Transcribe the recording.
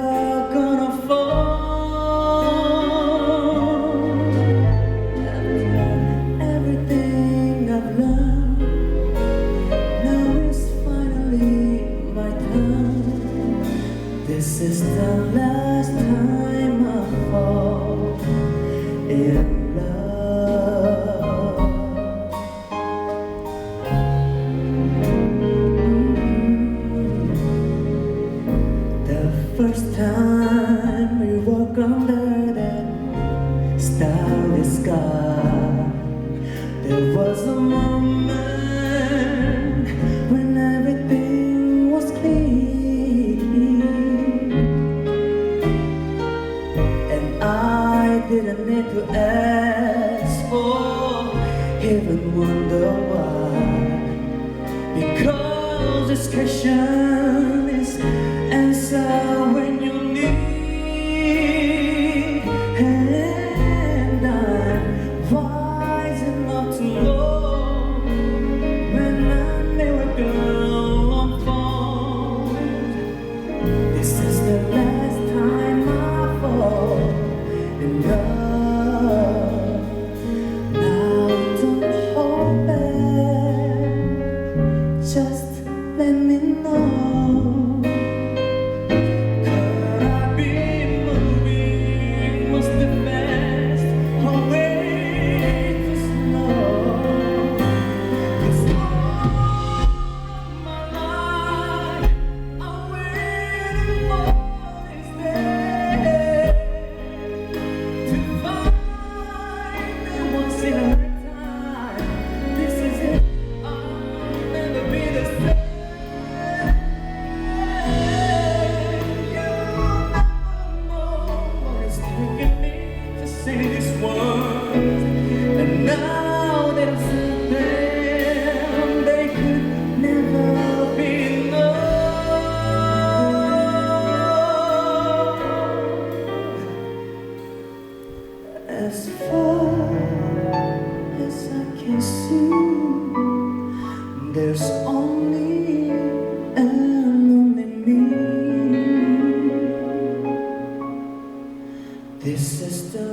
never gonna fall. Everything I've learned, now is finally my turn. This is the last time I fall in love. The first time we walk under that starry sky, there was a moment when everything was clear, and I didn't need to ask or even wonder why, because discretion is answer when you need, and I'm wise enough to know when a miracle unfolds. This is the last time I fall in love. Now don't hold back, just let me know. And now that I've seen them, they could never be enough. As far as I can see, there's only and only me. This is the